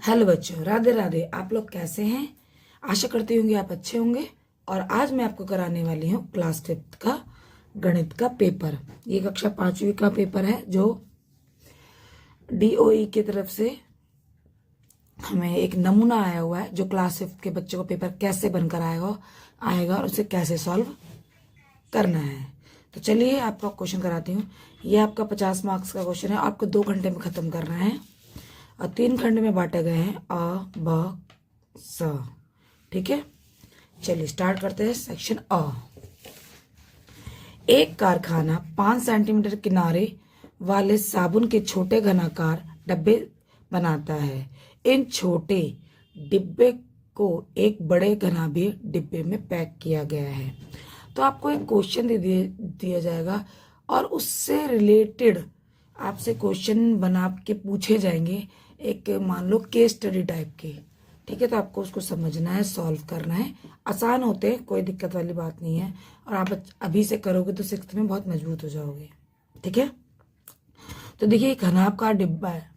Hello बच्चों, राधे राधे। आप लोग कैसे हैं? आशा करती होंगे आप अच्छे होंगे। और आज मैं आपको कराने वाली हूँ क्लास 5th का गणित का पेपर। ये कक्षा 5वीं का पेपर है जो DOE की तरफ से हमें एक नमूना आया हुआ है जो क्लास 5th के बच्चों को पेपर कैसे बनकर आएगा और उसे कैसे सॉल्व करना है। तो चलिए आपको क्वेश्चन कराती हूँ। ये आपका 50 मार्क्स का क्वेश्चन है। आपको 2 घंटे में खत्म करना है और 3 खंड में बांटे गए हैं अ ब स। ठीक है, चलिए स्टार्ट करते हैं। सेक्शन अ। एक कारखाना 5 सेंटीमीटर किनारे वाले साबुन के छोटे घनाकार डब्बे बनाता है। इन छोटे डिब्बे को एक बड़े घनाभे डिब्बे में पैक किया गया है। तो आपको एक क्वेश्चन दिया जाएगा और उससे रिलेटेड आपसे क्वेश्चन बना के पूछे जाएंगे, एक मान लो केस स्टडी टाइप के। ठीक है, तो आपको उसको समझना है, सॉल्व करना है। आसान होते हैं, कोई दिक्कत वाली बात नहीं है। और आप अभी से करोगे तो 6th में बहुत मजबूत हो जाओगे। ठीक है, तो देखिए घनाभ का डिब्बा है,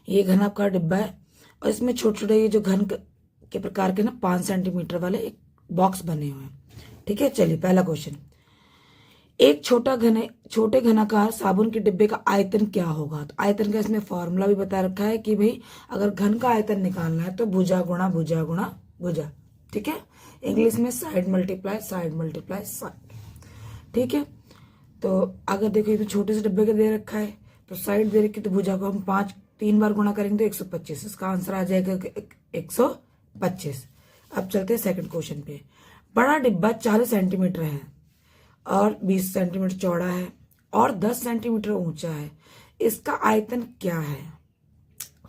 ये घनाभ का डिब्बा है और इसमें छोटे छोटे ये जो घन के प्रकार के ना 5 सेंटीमीटर वाले एक बॉक्स बने हुए हैं। ठीक है, चलिए पहला क्वेश्चन। एक छोटे घनाकार साबुन के डिब्बे का आयतन क्या होगा? तो आयतन का इसमें फॉर्मूला भी बता रखा है कि भाई अगर घन का आयतन निकालना है तो भुजा गुणा भुजा गुणा भुजा। ठीक है, इंग्लिश में साइड मल्टीप्लाई साइड। ठीक है, तो अगर देखो ये तो छोटे से डिब्बे का दे रखा है तो साइड दे रखी, तो भुजा को हम 3 बार गुणा करेंगे तो 125। इसका आंसर आ जाएगा 125। अब चलते हैं सेकंड क्वेश्चन पे। बड़ा डिब्बा 40 सेंटीमीटर है और 20 सेंटीमीटर चौड़ा है और 10 सेंटीमीटर ऊंचा है। इसका आयतन क्या है?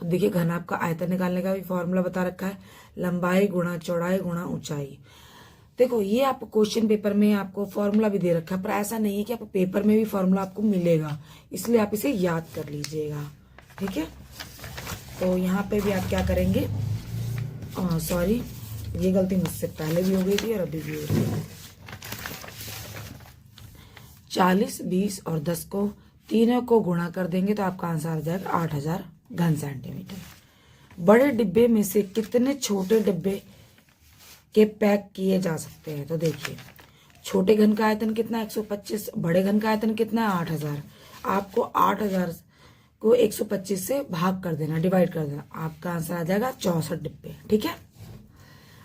देखिए घनाभ का आयतन निकालने का भी फॉर्मूला बता रखा है, लंबाई गुणा चौड़ाई गुणा ऊंचाई। देखो ये आपको क्वेश्चन पेपर में आपको फॉर्मूला भी दे रखा है, पर ऐसा नहीं है कि आपको पेपर में भी फॉर्मूला आपको मिलेगा, इसलिए आप इसे याद कर लीजिएगा। ठीक है, तो यहाँ पे भी आप क्या करेंगे, सॉरी ये गलती मुझसे पहले भी हो गई थी और अभी भी हो रही है। 40, 20 और 10 को तीनों को गुणा कर देंगे तो आपका आंसर आ जाएगा 8000 घन सेंटीमीटर। बड़े डिब्बे में से कितने छोटे डिब्बे के पैक किए जा सकते हैं? तो देखिए छोटे घन का आयतन कितना है 125, बड़े घन का आयतन कितना है 8000। आपको 8000 को 125 से भाग कर देना, डिवाइड कर देना, आपका आंसर आ जाएगा 64 डिब्बे। ठीक है,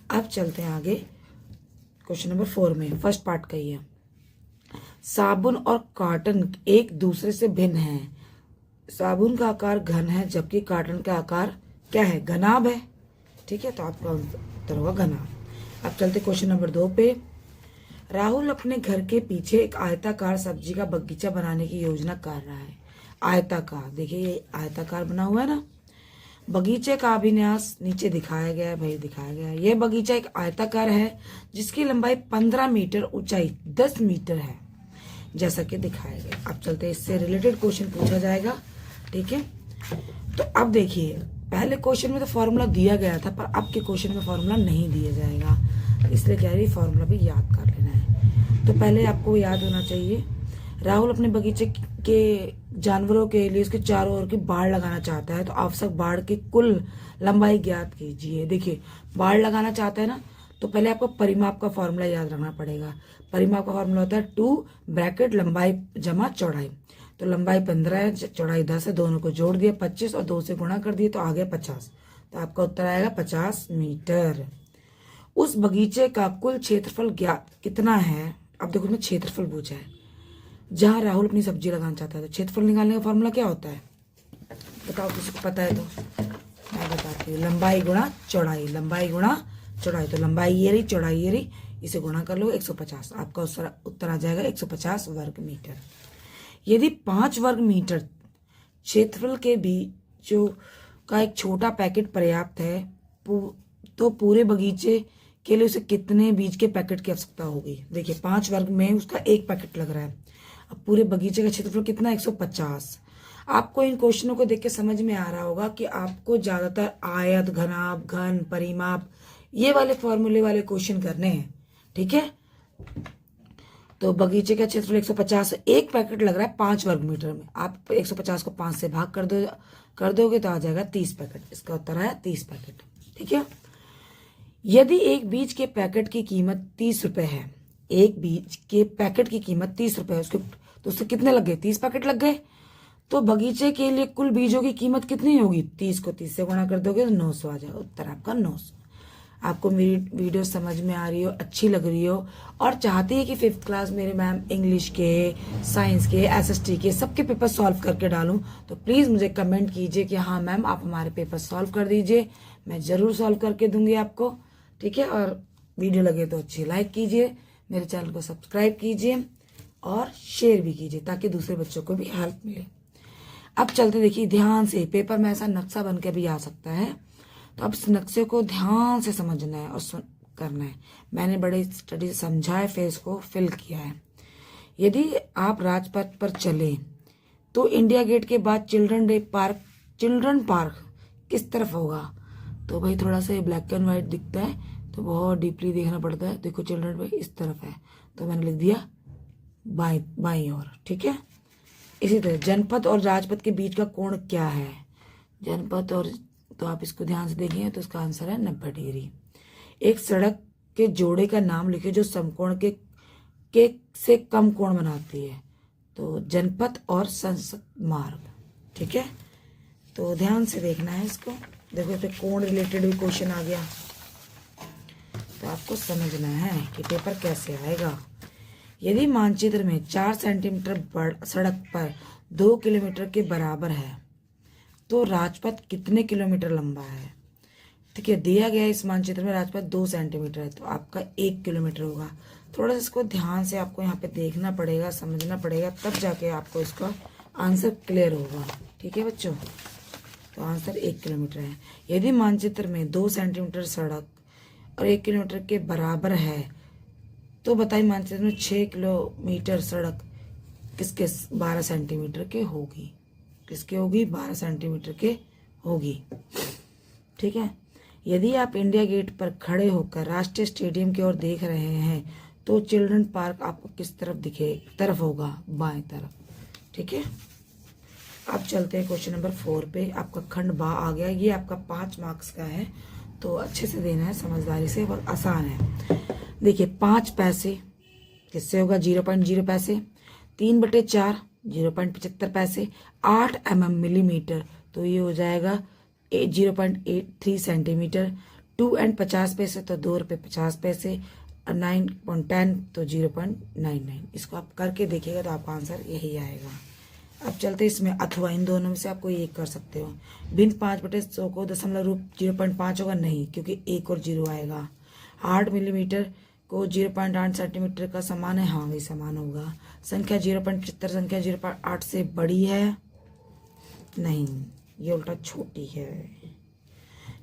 अब चलते हैं आगे क्वेश्चन नंबर 4 में। फर्स्ट पार्ट का ही है। साबुन और कार्टन एक दूसरे से भिन्न हैं। साबुन का आकार घन है जबकि कार्टन का आकार क्या है? घनाभ है। ठीक है, तो आपका उत्तर होगा घनाभ। अब चलते क्वेश्चन नंबर 2 पे। राहुल अपने घर के पीछे एक आयताकार सब्जी का बगीचा बनाने की योजना कर रहा है। आयताकार, देखिए ये आयताकार बना हुआ है ना। बगीचे का अभिन्यास नीचे दिखाया गया है, भाई दिखाया गया है। यह बगीचा एक आयताकार है जिसकी लंबाई 15 मीटर, ऊंचाई 10 मीटर है, जैसा कि दिखाया गया। अब चलते इससे रिलेटेड क्वेश्चन पूछा जाएगा। ठीक है, तो अब देखिए पहले क्वेश्चन में तो फॉर्मूला दिया गया था, पर अब के क्वेश्चन में फॉर्मूला नहीं दिया जाएगा, इसलिए कह रही फॉर्मूला भी याद कर लेना है। तो पहले आपको याद होना चाहिए, राहुल अपने बगीचे के जानवरों के लिए उसके चारों ओर की बाड़ लगाना चाहता है, तो आवश्यक बाड़ की कुल लंबाई ज्ञात कीजिए। देखिए बाड़ लगाना चाहता है ना, तो पहले आपको परिमाप का फॉर्मूला याद रखना पड़ेगा। परिमाप का फॉर्मूला होता है 2 ब्रैकेट लंबाई जमा चौड़ाई। तो लंबाई 15 है, चौड़ाई 10 है, दोनों को जोड़ दिया 25 और 2 से गुणा कर दिए तो आ गया 50। तो आपका उत्तर आएगा 50 मीटर। उस बगीचे का कुल क्षेत्रफल ज्ञात कितना है? अब देखो मैं क्षेत्रफल पूछा है, जहां राहुल अपनी सब्जी लगाना चाहता है। तो क्षेत्रफल निकालने का फॉर्मूला क्या होता है बताओ, किसी को पता है तो मैं बताती हूँ। लंबाई गुणा चौड़ाई, लंबाई गुणा चौड़ाई। तो लंबाई ये रही, चौड़ाई ये रही, इसे गुणा कर लो 150। आपका उत्तर आ जाएगा 150 वर्ग मीटर। यदि 5 वर्ग मीटर क्षेत्रफल के बीचों का एक छोटा पैकेट पर्याप्त है तो पूरे बगीचे के लिए उसे कितने बीज के पैकेट की आवश्यकता होगी? देखिए 5 वर्ग में उसका एक पैकेट लग रहा है। अब पूरे बगीचे का क्षेत्रफल कितना? 150। आपको इन क्वेश्चनों को देख के समझ में आ रहा होगा कि आपको ज्यादातर आयत, घनाभ, घन, परिमाप ये वाले फॉर्मूले वाले क्वेश्चन करने हैं। ठीक है, तो बगीचे का क्षेत्रफल 150, एक पैकेट लग रहा है 5 वर्ग मीटर में। आप 150 को 5 से भाग कर दो कर दोगे तो आ जाएगा 30 पैकेट। इसका उत्तर आया 30 पैकेट। ठीक है। यदि एक बीज के पैकेट की कीमत 30 रुपए है, एक बीज के पैकेट की कीमत 30 रुपए है, उसके तो उससे कितने लग गए? 30 पैकेट लग गए। तो बगीचे के लिए कुल बीजों की कीमत कितनी होगी? 30 को 30 से गुणा कर दोगे तो 900 आ जाएगा। उत्तर आपका 900। आपको मेरी वीडियो समझ में आ रही हो, अच्छी लग रही हो और चाहती है कि 5th क्लास मेरे मैम इंग्लिश के, साइंस के, एसएसटी के सबके पेपर सॉल्व करके डालूं, तो प्लीज़ मुझे कमेंट कीजिए कि हाँ मैम आप हमारे पेपर सॉल्व कर दीजिए। मैं ज़रूर सॉल्व करके दूंगी आपको। ठीक है। और वीडियो लगे तो अच्छी लाइक कीजिए, मेरे चैनल को सब्सक्राइब कीजिए और शेयर भी कीजिए ताकि दूसरे बच्चों को भी हेल्प मिले। अब चलते देखिए ध्यान से, पेपर में ऐसा नक्शा बन के भी आ सकता है, तो अब इस नक्शे को ध्यान से समझना है और करना है। मैंने बड़े स्टडी से समझा है, फिर इसको फिल किया है। यदि आप राजपथ पर चले तो इंडिया गेट के बाद चिल्ड्रन पार्क किस तरफ होगा? तो भाई थोड़ा सा ब्लैक एंड व्हाइट दिखता है तो बहुत डीपली देखना पड़ता है। देखो चिल्ड्रन पार्क इस तरफ है तो मैंने लिख दिया बाईं ओर। ठीक है। इसी तरह जनपथ और राजपथ के बीच का कोण क्या है? जनपथ और, तो आप इसको ध्यान से देखेंगे तो इसका आंसर है 90 डिग्री। एक सड़क के जोड़े का नाम लिखिए जो समकोण के से कम कोण बनाती है। तो जनपथ और संसद मार्ग। ठीक है। तो ध्यान से देखना है इसको। देखो इस पे कोण रिलेटेड भी क्वेश्चन आ गया, तो आपको समझना है कि पेपर कैसे आएगा। यदि मानचित्र में 4 सेंटीमीटर सड़क पर 2 किलोमीटर के बराबर है तो राजपथ कितने किलोमीटर लंबा है? ठीक है। दिया गया इस मानचित्र में राजपथ 2 सेंटीमीटर है तो आपका 1 किलोमीटर होगा। थोड़ा सा इसको ध्यान से आपको यहाँ पे देखना पड़ेगा, समझना पड़ेगा, तब जाके आपको इसका आंसर क्लियर होगा। ठीक है बच्चों। तो आंसर 1 किलोमीटर है। यदि मानचित्र में 2 सेंटीमीटर सड़क और 1 किलोमीटर के बराबर है तो बताइए मानचित्र में 6 किलोमीटर सड़क किसके 12 सेंटीमीटर के होगी? किसके होगी? 12 सेंटीमीटर के होगी। ठीक है। यदि आप इंडिया गेट पर खड़े होकर राष्ट्रीय स्टेडियम की ओर देख रहे हैं तो चिल्ड्रन पार्क आपको किस तरफ होगा? बाएं तरफ। ठीक है। अब चलते हैं क्वेश्चन नंबर 4 पे। आपका खंड बा आ गया। ये आपका 5 मार्क्स का है तो अच्छे से देना है, समझदारी से, और आसान है। देखिए 5 पैसे किससे होगा? 0.0 पैसे। 3/4 0.75 पैसे। 8 मिलीमीटर तो ये हो जाएगा 0.83 सेंटीमीटर। 2 एंड 50 पैसे तो 2 रुपये 50 पैसे। 9.10 तो 0.99। इसको आप करके देखिएगा तो आपका आंसर यही आएगा। अब चलते इसमें अथवा इन दोनों में से आप कोई एक कर सकते हो। भिन्न 5/100 को दशमलव रूप 0.5 होगा? नहीं, क्योंकि 1 और 0 आएगा। 8 मिलीमीटर को 0.8 सेंटीमीटर का समान है? हाँ वही समान होगा। संख्या 0.75 संख्या 0.8 से बड़ी है? नहीं, ये उल्टा छोटी है।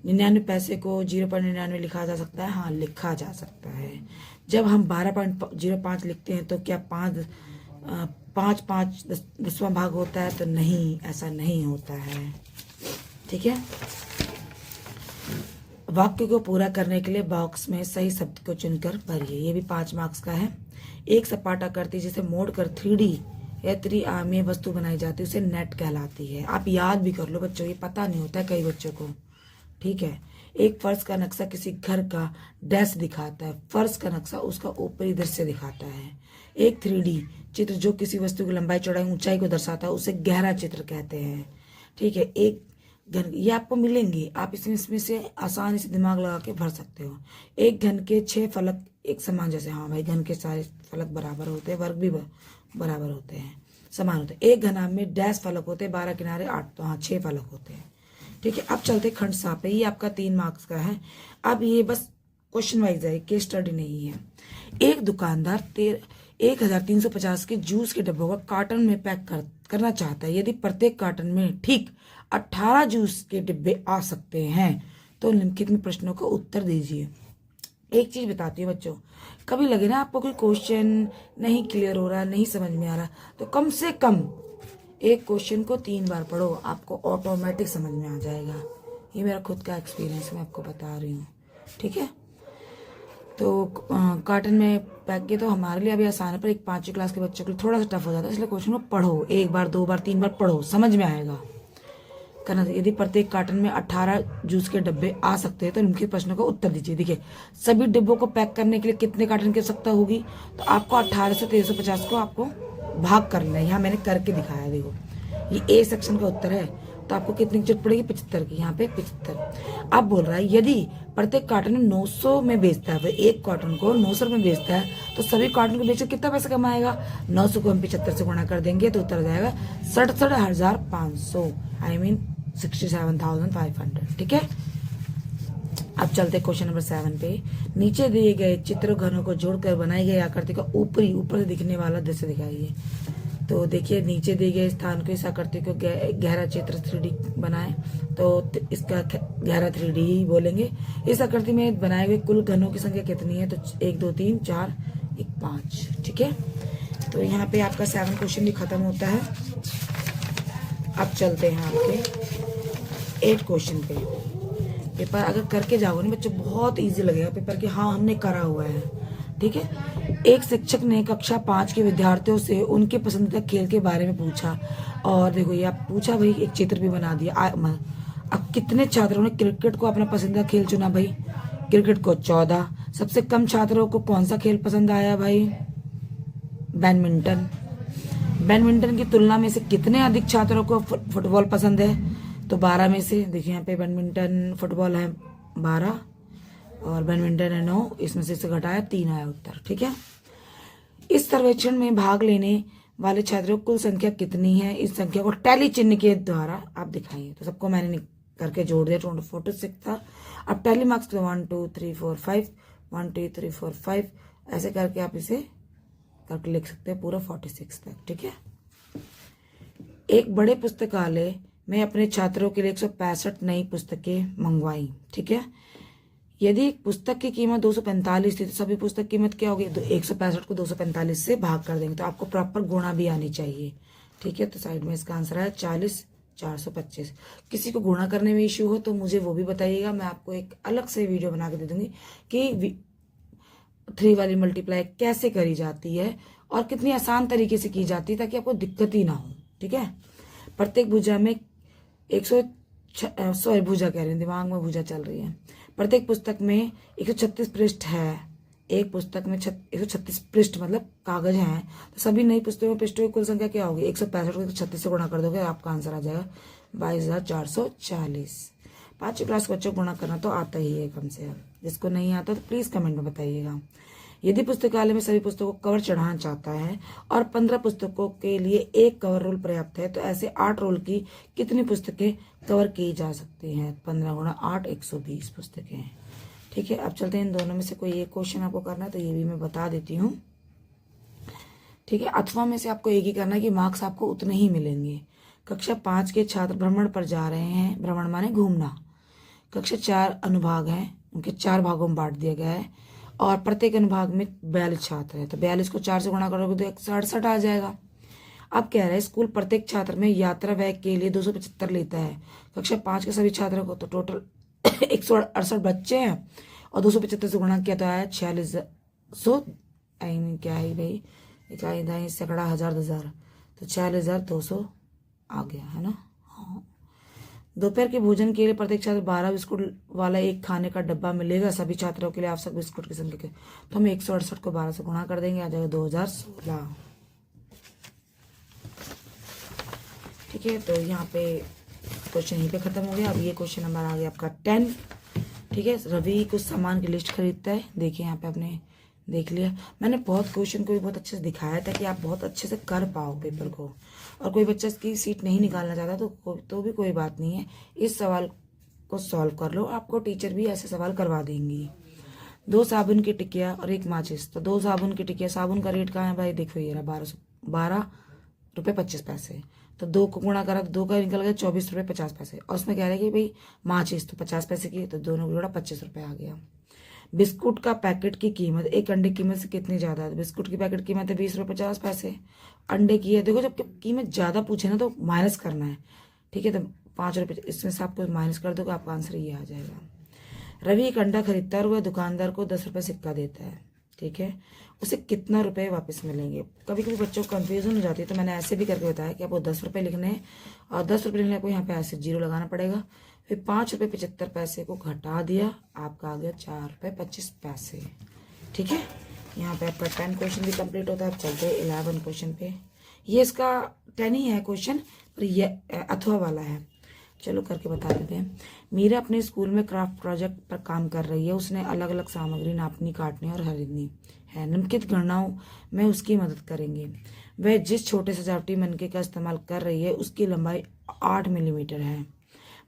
99 पैसे को 0.99 लिखा जा सकता है? हाँ लिखा जा सकता है। जब हम 12.05 लिखते हैं तो क्या 5.5 भाग होता है? तो नहीं, ऐसा नहीं होता है। ठीक है। वाक्य को पूरा करने के लिए बॉक्स में सही शब्द को चुनकर भरिए। ये भी 5 मार्क्स का है। एक सपाट आकृति जिसे मोड़कर 3D या त्रिआयामी वस्तु बनाई जाती है उसे नेट कहलाती है। आप याद भी कर लो बच्चों, ये पता नहीं होता है कई बच्चों को। ठीक है। एक फर्श का नक्शा किसी घर का डैश दिखाता है। फर्श का नक्शा उसका ऊपरी दृश्य दिखाता है। एक 3D चित्र जो किसी वस्तु की लंबाई, चौड़ाई, ऊंचाई को दर्शाता है उसे गहरा चित्र कहते हैं। ठीक है। एक घन, ये आपको मिलेंगे, आप इसमें से आसानी से दिमाग लगा के भर सकते हो। एक घन के 6 फलक एक समान, जैसे हाँ भाई घन के सारे फलक बराबर होते हैं, वर्ग भी बराबर होते हैं, समान होते हैं। एक घनाभ में डैश फलक होते हैं, 12 किनारे 8, तो हाँ 6 फलक होते हैं। ठीक है। अब चलते खंड 7 पे। ये आपका 3 मार्क्स का है। अब ये बस क्वेश्चन वाइज है, केस स्टडी नहीं है। एक दुकानदार 1350 के जूस के डब्बों को कार्टन में पैक करना चाहता है। यदि प्रत्येक कार्टन में ठीक 18 जूस के डिब्बे आ सकते हैं तो निम्नलिखित में प्रश्नों का उत्तर दीजिए। एक चीज बताती हूँ बच्चों, कभी लगे ना आपको कोई क्वेश्चन नहीं क्लियर हो रहा, नहीं समझ में आ रहा, तो कम से कम एक क्वेश्चन को 3 बार पढ़ो, आपको ऑटोमेटिक समझ में आ जाएगा। ये मेरा खुद का एक्सपीरियंस मैं आपको बता रही हूँ। ठीक है। तो कार्टन में पैक किए तो हमारे लिए अभी आसान है, पर एक 5वीं क्लास के बच्चों के लिए थोड़ा सा टफ हो जाता है, इसलिए क्वेश्चन को पढ़ो, 1 बार 2 बार 3 बार पढ़ो, समझ में आएगा। करना चाहिए। यदि प्रत्येक कार्टन में 18 जूस के डब्बे आ सकते हैं तो निम्नलिखित प्रश्नों का उत्तर दीजिए। देखिए, सभी डिब्बों को पैक करने के लिए कितने कार्टन की आवश्यकता होगी, तो आपको 18 से 1350 को आपको भाग करना है। यहाँ मैंने करके दिखाया, देखो ये ए सेक्शन का उत्तर है, तो आपको कितनी की जरूरत पड़ेगी, 75 की। यहाँ पे 75। अब बोल रहा है यदि प्रत्येक कार्टन में 900 में बेचता है, एक कार्टन को 900 में बेचता है तो सभी कार्टन को बेचकर कितना पैसा कमाएगा। 900 को हम 75 से गुणा कर देंगे तो उत्तर आ जाएगा 67,500, आई मीन 67,500। ठीक है, अब चलते क्वेश्चन नंबर 7 पे। नीचे दिए गए चित्र घनों को जोड़कर बनाई गई आकृति का ऊपर से दिखने वाला दृश्य दिखाइए। तो देखिए, नीचे दिए गए स्थान को, इस आकृति को गहरा चित्र 3D बनाए, तो इसका गहरा 3D ही बोलेंगे। इस आकृति में बनाए हुए कुल घनों की संख्या कितनी है, तो 1 2 3 4 1 5। ठीक है, तो यहाँ पे आपका 7 क्वेश्चन भी खत्म होता है। अब चलते हैं आपके 8 क्वेश्चन पे। पेपर अगर करके जाओगे ना बच्चों, बहुत इजी लगेगा पेपर कि हाँ हमने करा हुआ है। ठीक है, एक शिक्षक ने कक्षा 5 के विद्यार्थियों से उनके पसंदीदा खेल के बारे में पूछा, और देखो ये आप पूछा भाई, एक चित्र भी बना दिया। अब कितने छात्रों ने क्रिकेट को अपना पसंदीदा खेल चुना भाई, क्रिकेट को 14। सबसे कम छात्रों को कौन सा खेल पसंद आया भाई, बैडमिंटन। बैडमिंटन की तुलना में से कितने अधिक छात्रों को फुटबॉल पसंद है, तो 12 में से। देखिए यहाँ पे बैडमिंटन फुटबॉल है 12 और बैडमिंटन है 9, इसमें से घटाया 3 आया उत्तर। ठीक है, इस सर्वेक्षण में भाग लेने वाले छात्रों की कुल संख्या कितनी है, इस संख्या को टैली चिन्ह के द्वारा आप दिखाइए। तो सबको मैंने करके जोड़ दिया, 46 था। अब टैली मार्क्स 1 2 3 4 5, 1 2 3 4 5 ऐसे करके आप इसे करके लिख सकते हैं पूरा 46 तक। ठीक है, एक बड़े पुस्तकालय में अपने छात्रों के लिए 165 नई पुस्तकें मंगवाई। ठीक है, यदि पुस्तक की कीमत 245 थी तो सभी पुस्तक की कीमत क्या होगी, 165 को 245 से भाग कर देंगे, तो आपको प्रॉपर गुणा भी आनी चाहिए। ठीक है, तो साइड में इसका आंसर है 40 425। किसी को गुणा करने में इश्यू हो तो मुझे वो भी बताइएगा, मैं आपको एक अलग से वीडियो बना के दे दूंगी कि 3 वाली मल्टीप्लाई कैसे करी जाती है और कितनी आसान तरीके से की जाती है, ताकि आपको दिक्कत ही ना हो। ठीक है, प्रत्येक भुजा में भुजा कह रहे हैं, दिमाग में भुजा चल रही है। प्रत्येक पुस्तक में 136 पृष्ठ है, एक पुस्तक में 136 पृष्ठ मतलब कागज हैं, तो सभी नई पुस्तकों में पृष्ठों की कुल संख्या क्या होगी, 165 को 136 से गुणा कर दोगे, आपका आंसर आ जाएगा 22,440। 5वीं क्लास के बच्चों को गुणा करना तो आता ही है कम से कम, जिसको नहीं आता तो प्लीज कमेंट में बताइएगा। यदि पुस्तकालय में सभी पुस्तकों को कवर चढ़ाना चाहता है और 15 पुस्तकों के लिए एक कवर रोल पर्याप्त है, तो ऐसे 8 रोल की कितनी पुस्तकें कवर की जा सकती हैं, 15 गुणा 8 120 पुस्तकें हैं। ठीक है, अब चलते हैं इन दोनों में से कोई एक क्वेश्चन आपको करना है, तो ये भी मैं बता देती हूँ। ठीक है, अथवा में से आपको एक ही करना है कि मार्क्स आपको उतने ही मिलेंगे। कक्षा 5 के छात्र भ्रमण पर जा रहे हैं, भ्रमण माने घूमना। कक्षा 4 अनुभाग हैं, उनके 4 भागों में बांट दिया गया है और प्रत्येक अनुभाग में 42 छात्र हैं, तो 42 को 4 से गुणा करोगे तो 168 आ जाएगा। अब कह रहा है स्कूल प्रत्येक छात्र में यात्रा व्यय के लिए 275 लेता है। कक्षा 5 के सभी छात्रों को तो टोटल 168 बच्चे हैं और 275 से गुणा किया तो आया 4600, आई मीन क्या है भाई, इकाई दाई सैकड़ा हजार 1000, तो 46,200 आ गया है ना। हाँ, दोपहर के भोजन के लिए प्रत्येक छात्र 12 बिस्कुट वाला एक खाने का डब्बा मिलेगा, सभी छात्रों के लिए आवश्यक बिस्कुट की संख्या के, तो हम 168 को 12 से गुणा कर देंगे, आ जाएगा 2016। ठीक है, तो यहाँ पे क्वेश्चन यहीं पे खत्म हो गया। अब ये क्वेश्चन नंबर आ गया आपका 10। ठीक है, रवि कुछ सामान की लिस्ट खरीदता है, देखिए यहाँ पे आपने देख लिया। मैंने बहुत क्वेश्चन को भी बहुत अच्छे से दिखाया था कि आप बहुत अच्छे से कर पाओ पेपर को, और कोई बच्चा इसकी सीट नहीं निकालना चाहता तो भी कोई बात नहीं है, इस सवाल को सॉल्व कर लो, आपको टीचर भी ऐसे सवाल करवा देंगी। 2 साबुन की टिकिया और 1 माचिस, तो 2 साबुन की टिकिया, साबुन का रेट कहाँ है भाई, देखो ये रहा 12 रुपये 25 पैसे, तो 2 को गुणा करा तो 2 का निकल गया 24 रुपये 50 पैसे, और उसमें कह रहे हैं कि भाई माचिस तो 50 पैसे की, तो दोनों को जोड़ा 25 रुपये आ गया। बिस्कुट का पैकेट की कीमत एक अंडे की कीमत से कितनी ज्यादा है, बिस्कुट की पैकेट कीमत है 20 रुपये 50 पैसे, अंडे की है, देखो जब कीमत ज्यादा पूछे ना तो माइनस करना है। ठीक है, तो 5 रुपये इसमें से आपको माइनस कर दोगे, आपका आंसर ये आ जाएगा। रवि एक अंडा खरीदता है और वह दुकानदार को 10 रुपये सिक्का देता है। ठीक है, उसे कितना रुपए वापस मिलेंगे। कभी कभी बच्चों को कंफ्यूजन हो जाती है, तो मैंने ऐसे भी करके बताया कि आपको 10 रुपये लिखने हैं और 10 रुपये लिखने को यहाँ पे ऐसे 0 लगाना पड़ेगा। फिर 5 रुपये 75 पैसे को घटा दिया, आपका आ गया 4 रुपये 25 पैसे। ठीक है, यहाँ पे आपका 10 क्वेश्चन भी कंप्लीट होता है। अब चलते हैं 11 क्वेश्चन पे। ये इसका 10 ही है क्वेश्चन, पर ये अथवा वाला है। चलो करके बता देते हैं। मीरा अपने स्कूल में क्राफ्ट प्रोजेक्ट पर काम कर रही है। उसने अलग अलग सामग्री नापनी, काटनी और खरीदनी है। निम्नलिखित गणनाओं में उसकी मदद करेंगे। वह जिस छोटे सजावटी मनके का इस्तेमाल कर रही है उसकी लंबाई 8 मिलीमीटर है।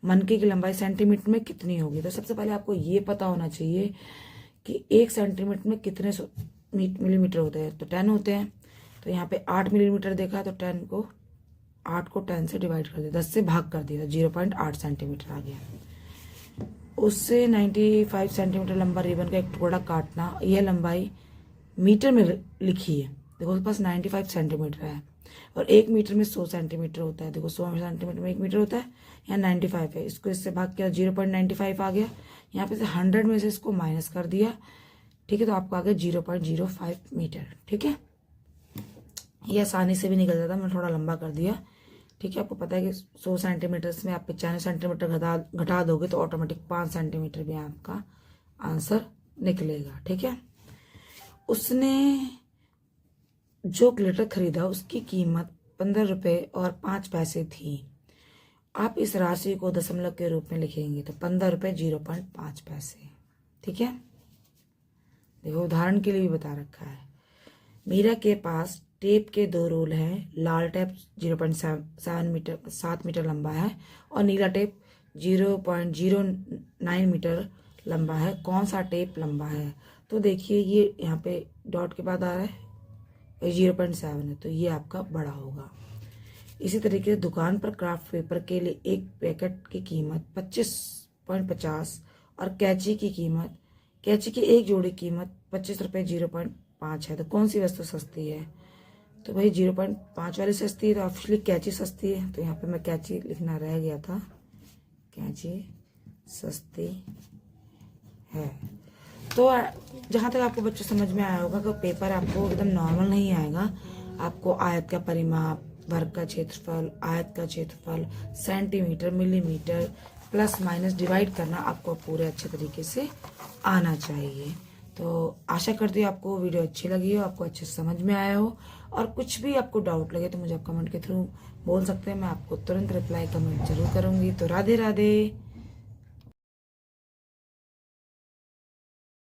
मनके की लंबाई सेंटीमीटर में कितनी होगी। तो सबसे पहले आपको ये पता होना चाहिए कि 1 सेंटीमीटर में कितने मिलीमीटर होते हैं। तो 10 होते हैं। तो यहाँ पे 8 मिलीमीटर देखा, तो 8 को 10 से डिवाइड कर दिया, 10 से भाग कर दिया, 0.8 सेंटीमीटर आ गया। उससे 95 सेंटीमीटर लंबा रिबन का एक टुकड़ा काटना। यह लंबाई मीटर में लिखी है। देखो उसके पास 95 सेंटीमीटर है और 1 मीटर में 100 सेंटीमीटर होता है। देखो 100 सेंटीमीटर में 1 मीटर होता है, यहाँ 95 है। इसको इससे भाग किया, 0.95 आ गया। यहाँ पे से 100 में से इसको माइनस कर दिया। ठीक है, तो आपको आ गया 0.05 मीटर। ठीक है, ये आसानी से भी निकल जाता, मैंने थोड़ा लंबा कर दिया। ठीक है, आपको पता है कि 100 सेंटीमीटर में आप 95 सेंटीमीटर घटा दोगे तो ऑटोमेटिक 5 सेंटीमीटर भी आपका आंसर निकलेगा। ठीक है, उसने जो ग्लिटर खरीदा उसकी कीमत 15 रुपये और 5 पैसे थी। आप इस राशि को दशमलव के रूप में लिखेंगे, तो 15 रुपये 0.5 पैसे। ठीक है, देखो उदाहरण के लिए भी बता रखा है। मीरा के पास टेप के 2 रोल हैं। लाल टेप 7 मीटर लंबा है और नीला टेप 0.09 मीटर लंबा है। कौन सा टेप लंबा है। तो देखिए ये यहाँ पे डॉट के बाद आ रहा है, 0.7 है, तो ये आपका बड़ा होगा। इसी तरीके से दुकान पर क्राफ्ट पेपर के लिए एक पैकेट की कीमत 25.50 और कैंची की एक जोड़ी कीमत 25 रुपये 0.5 है। तो कौन सी वस्तु सस्ती है। तो भाई 0.5 वाली सस्ती है, तो ऑब्वियसली कैंची सस्ती है। तो यहाँ पे मैं कैंची लिखना रह गया था, कैंची सस्ती है। तो जहाँ तक आपको बच्चों समझ में आया होगा कि पेपर आपको एकदम नॉर्मल नहीं आएगा। आपको आयत का परिमाप, वर्ग का क्षेत्रफल, आयत का क्षेत्रफल, centimetre, millimetre, plus minus divide करना आपको पूरे अच्छे तरीके से आना चाहिए। तो आशा करती हूँ आपको वीडियो अच्छी लगी हो, आपको अच्छे समझ में आया हो। और कुछ भी आपको डाउट लगे तो मुझे आप कमेंट के थ्रू बोल सकते हैं, मैं आपको तुरंत रिप्लाई कमेंट जरूर करूँगी। तो राधे राधे।